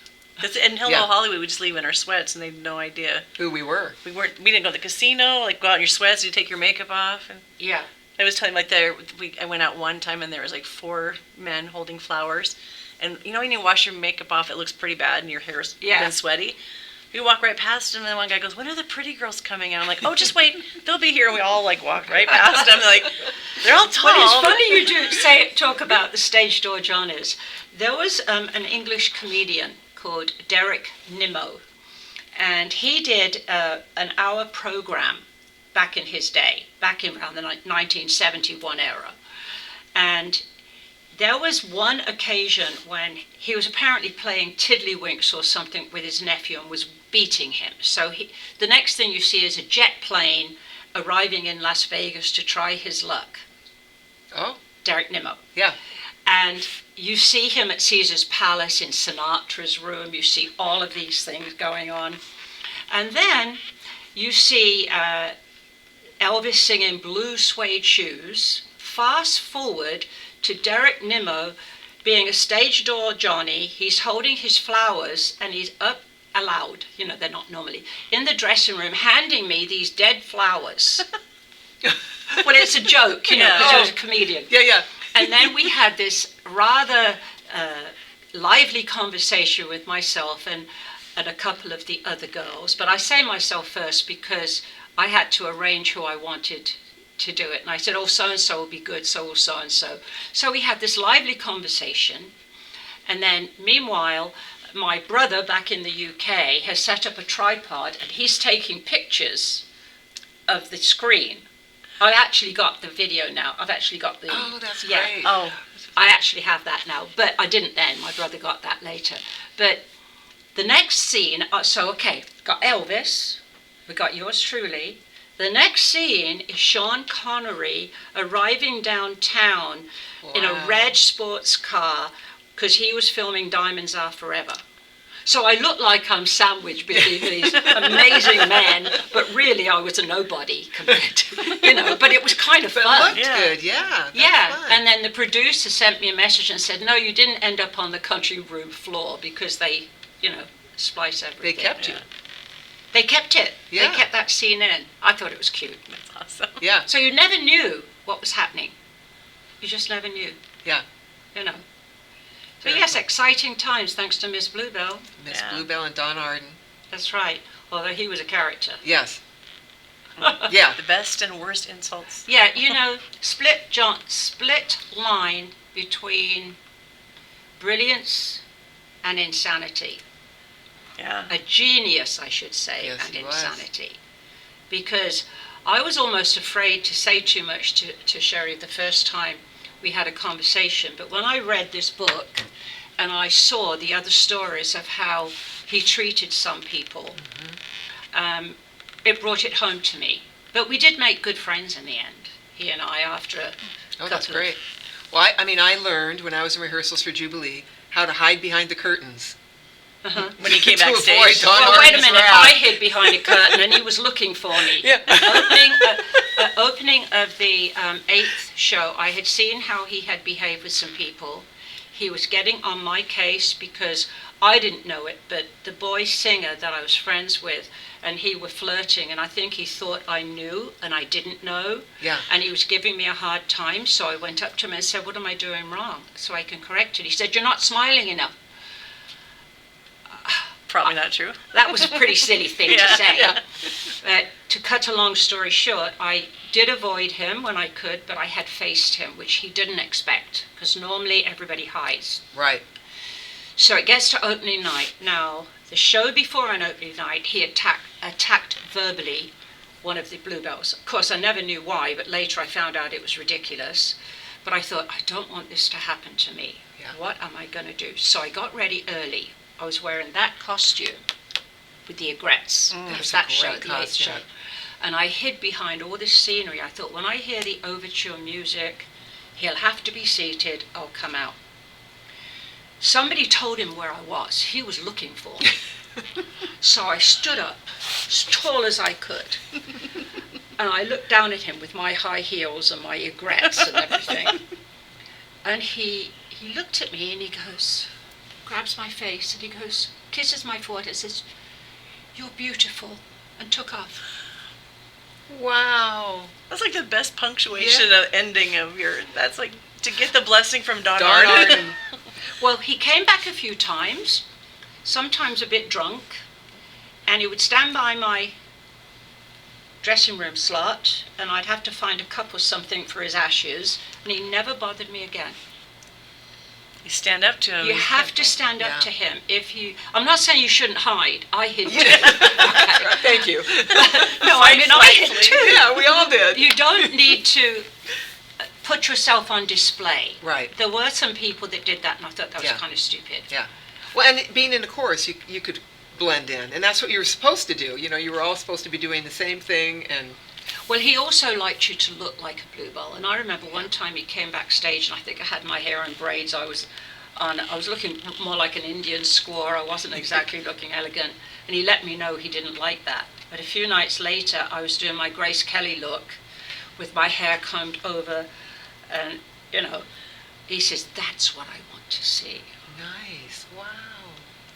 In Hello Yeah. Hollywood, we just leave in our sweats, and they had no idea. Who we were. We didn't go to the casino. Like, go out in your sweats, you take your makeup off. And Yeah. I was telling you, I went out one time, and there was like 4 men holding flowers. And you know when you wash your makeup off, it looks pretty bad, and your hair's been sweaty. We walk right past them, and one guy goes, "When are the pretty girls coming out?" I'm like, "Oh, just wait, they'll be here." And we all like walked right past them, like they're all tall. Well, it's funny you talk about the stage door Johnnies. There was an English comedian called Derek Nimmo, and he did an hour program back in his day, back in around the 1971 era. And there was one occasion when he was apparently playing tiddlywinks or something with his nephew and was beating him. So the next thing you see is a jet plane arriving in Las Vegas to try his luck. Oh, Derek Nimmo. yeah. And you see him at Caesar's Palace in Sinatra's room. You see all of these things going on. And then you see Elvis singing Blue Suede Shoes. Fast forward to Derek Nimmo being a stage door Johnny. He's holding his flowers and he's up aloud, they're not normally, in the dressing room handing me these dead flowers. Well, it's a joke, because he was a comedian. Yeah, yeah. And then we had this rather lively conversation with myself and a couple of the other girls. But I say myself first because I had to arrange who I wanted to do it. And I said, oh, so-and-so will be good, so will so-and-so. So we had this lively conversation. And then, meanwhile, my brother back in the UK has set up a tripod and he's taking pictures of the screen. I've actually got the video now. I've actually got the... Oh, that's yeah. great. Oh, I actually have that now, but I didn't then. My brother got that later. But the next scene, got Elvis, we got yours truly. The next scene is Sean Connery arriving downtown in a red sports car because he was filming Diamonds Are Forever. So I look like I'm sandwiched between these amazing men, but really I was a nobody compared to, but it was kind of But fun. it looked good, yeah. That's Yeah, fun. and then the producer sent me a message and said, no, you didn't end up on the country room floor because they, splice everything. They kept you. They kept it. Yeah. They kept that scene in. I thought it was cute. that's awesome. Yeah, So you never knew what was happening. You just never knew. Yeah. So yes, exciting times thanks to Miss Bluebell. Miss Yeah. Bluebell and Don Arden. That's right. Although he was a character. Yes. Yeah. The best and worst insults. Yeah, split line between brilliance and insanity. Yeah. A genius, I should say, Yes, and he was. insanity. Because I was almost afraid to say too much to Shari the first time we had a conversation. But when I read this book and I saw the other stories of how he treated some people, it brought it home to me. But we did make good friends in the end, he and I, after a Oh, that's couple of- great. Well, I learned when I was in rehearsals for Jubilee how to hide behind the curtains. When he came To avoid backstage. Don Well, wait a Arden's minute. wrath. I hid behind a curtain and he was looking for me. Yeah. Opening of the 8th show, I had seen how he had behaved with some people. He was getting on my case because I didn't know it, but the boy singer that I was friends with and he were flirting, and I think he thought I knew and I didn't know. Yeah. And he was giving me a hard time, so I went up to him and said, what am I doing wrong? So I can correct it. He said, you're not smiling enough. Probably not true. That was a pretty silly thing Yeah, to say. yeah. To cut a long story short, I did avoid him when I could, but I had faced him, which he didn't expect, because normally everybody hides. Right. So it gets to opening night. Now, the show before on opening night, he attacked verbally one of the Bluebells. Of course, I never knew why, but later I found out it was ridiculous. But I thought, I don't want this to happen to me. Yeah. What am I going to do? So I got ready early. I was wearing that costume with the aigrettes. It was that That's a show, great the 8th costume. show. And I hid behind all this scenery. I thought, when I hear the overture music, he'll have to be seated, I'll come out. Somebody told him where I was. He was looking for me. So I stood up, as tall as I could, and I looked down at him with my high heels and my aigrettes and everything. And he looked at me and he goes, grabs my face and he goes, kisses my forehead and says, "You're beautiful," and took off. Wow. That's like the best punctuation of ending of that's like to get the blessing from Don Arden. Well, he came back a few times, sometimes a bit drunk, and he would stand by my dressing room slot, and I'd have to find a cup or something for his ashes, and he never bothered me again. You stand up to him. You have to stand up to him. I'm not saying you shouldn't hide. I hid too. Thank you. No, I mean, I hid too. Yeah, we all did. You don't need to put yourself on display. Right. There were some people that did that, and I thought that was Yeah. kind of stupid. Yeah. Well, and being in a chorus, you could blend in, and that's what you were supposed to do. You were all supposed to be doing the same thing, and Well, he also liked you to look like a bluebell. And I remember one time he came backstage, and I think I had my hair in braids. I was looking more like an Indian squaw. I wasn't exactly looking elegant, and he let me know he didn't like that. But a few nights later, I was doing my Grace Kelly look with my hair combed over, and he says, "That's what I want to see." nice. Wow.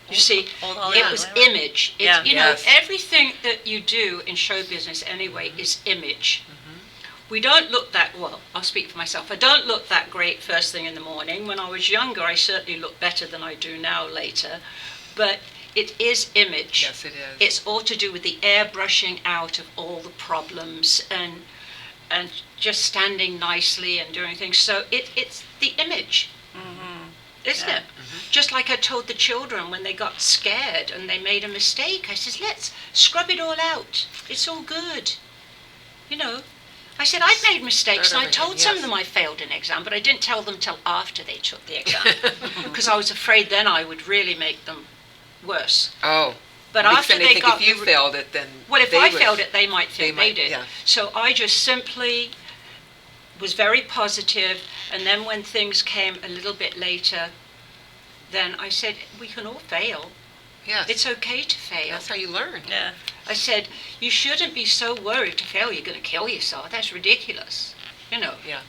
You see, it was image. It's, Yes. everything that you do in show business anyway is image. We don't look that, well, I'll speak for myself. I don't look that great first thing in the morning. When I was younger, I certainly looked better than I do now later. But it is image. Yes, it is. It's all to do with the airbrushing out of all the problems and just standing nicely and doing things. So it's the image. Isn't it? Just like I told the children when they got scared and they made a mistake, I said, let's scrub it all out. It's all good. I said, I've made mistakes, and I told some of them I failed an exam, but I didn't tell them till after they took the exam, because I was afraid then I would really make them worse. Oh. But Because after then they think got if you failed it, then well, if they I would- failed it, they might think they did. yeah. So I just simply was very positive, and then when things came a little bit later, then I said, we can all fail. Yes. It's okay to fail. That's how you learn. Yeah. I said, you shouldn't be so worried to fail you're going to kill yourself. That's ridiculous. Yeah.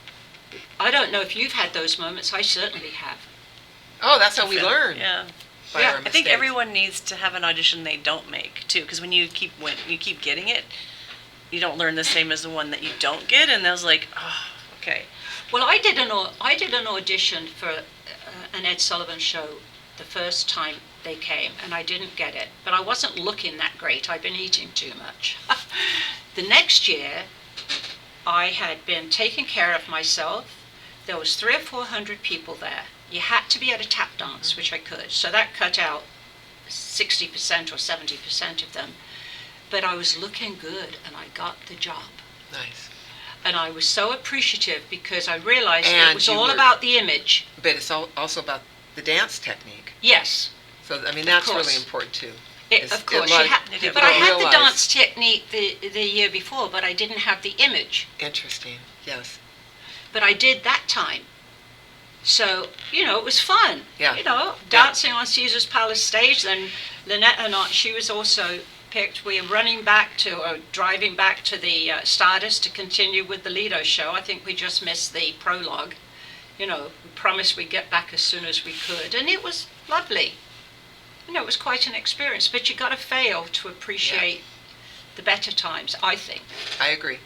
I don't know if you've had those moments. I certainly have. Oh, that's how we learn. Yeah. By Yeah, our I think mistakes. everyone needs to have an audition they don't make too, because when you keep getting it, you don't learn the same as the one that you don't get, and those like, oh, okay. Well, I did an audition for an Ed Sullivan show the first time they came, and I didn't get it. But I wasn't looking that great. I'd been eating too much. The next year, I had been taking care of myself. There was 300 or 400 people there. You had to be at a tap dance, which I could. So that cut out 60% or 70% of them. But I was looking good, and I got the job. Nice. And I was so appreciative because I realized And it was you all were- about the image. But it's also about the dance technique. Yes, So, I mean, that's course. really important too. of course. people But I don't had the realize. dance technique the year before, but I didn't have the image. Interesting. Yes. But I did that time. So, it was fun. Yeah. Dancing on Caesar's Palace stage. Then Lynette and she was also picked. We were driving back to the Stardust to continue with the Lido show. I think we just missed the prologue. We promised we'd get back as soon as we could. And it was lovely. It was quite an experience. But you got to fail to appreciate the better times, I think. I agree.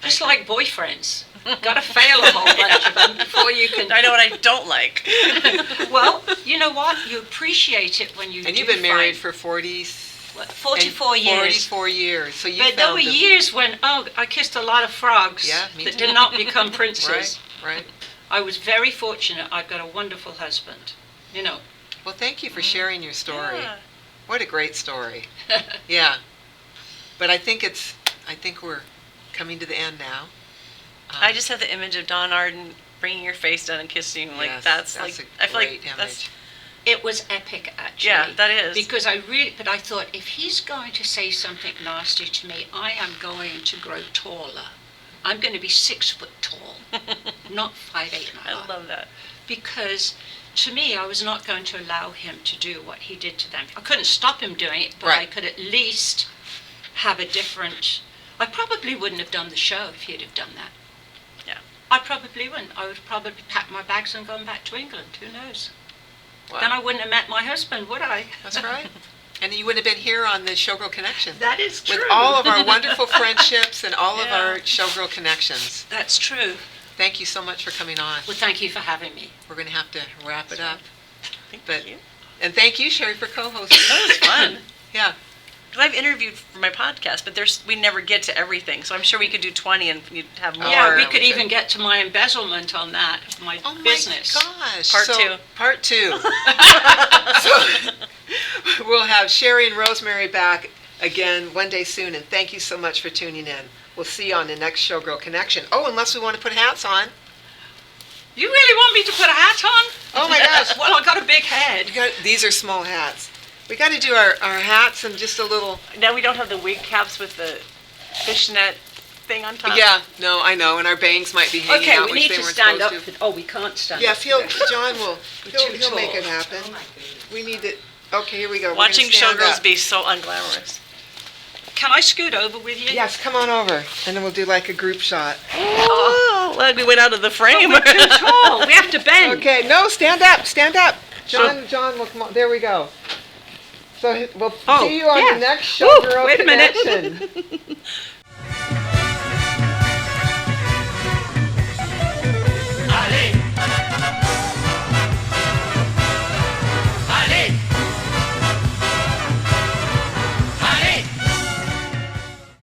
Just like boyfriends. Got to fail a whole bunch of them before you can... I know what I don't like. Well, you know what? You appreciate it when you And do you've been married find- for 44 years. 44 years. So you But there were found years when, I kissed a lot of frogs Yeah, me that too. did not become princes. Right. I was very fortunate. I've got a wonderful husband. Well, thank you for sharing your story. Yeah. What a great story. Yeah. But I think we're coming to the end now. I just have the image of Don Arden bringing your face down and kissing you. Like Yes, that's that's like a I feel like great that's image. It was epic, actually. yeah, that is. Because but I thought, if he's going to say something nasty to me, I am going to grow taller. I'm going to be 6 foot tall, not 5'8" and a I half. love that. because to me, I was not going to allow him to do what he did to them. I couldn't stop him doing it, but I Right. could at least have a different... I probably wouldn't have done the show if he'd have done that. Yeah. I probably wouldn't. I would have probably packed my bags and gone back to England. Who knows? Wow. Then I wouldn't have met my husband, would I? That's right. And you wouldn't have been here on the Showgirl Connection. That is true. With all of our wonderful friendships and all of Yeah. our Showgirl connections. That's true. Thank you so much for coming on. Well, thank you for having me. We're going to have to wrap it up. Thank But- you. And thank you, Shari, for co-hosting. That was fun. Yeah. 'Cause I've interviewed for my podcast, but we never get to everything. So I'm sure we could do 20 and you'd have more. Yeah, we that could was even it. get to my embezzlement on that, of my Oh my business. gosh. Part two. Part two. So we'll have Shari and Rosemary back again one day soon, and thank you so much for tuning in. We'll see you on the next Showgirl Connection. Oh, unless we want to put hats on. You really want me to put a hat on? Oh my gosh. Well, I got a big head. These are small hats. We got to do our hats and just a little... Now we don't have the wig caps with the fishnet thing on top. Yeah, no, I know, and our bangs might be hanging Okay, out, we which need they to weren't stand up. supposed to. Oh, we can't stand Yes, up. John will, too he'll make tall. it happen. Oh my goodness. We need to, okay, here we go. We're Watching gonna stand showgirls up. be so unglamorous. Can I scoot over with you? Yes, come on over, and then we'll do like a group shot. Oh, like we went out of the frame. We're too tall. We have to bend. Okay, no, stand up, stand up. John will come on, there we go. So we'll Oh, see you on yeah. the next Woo, Showgirl wait a minute. Connection.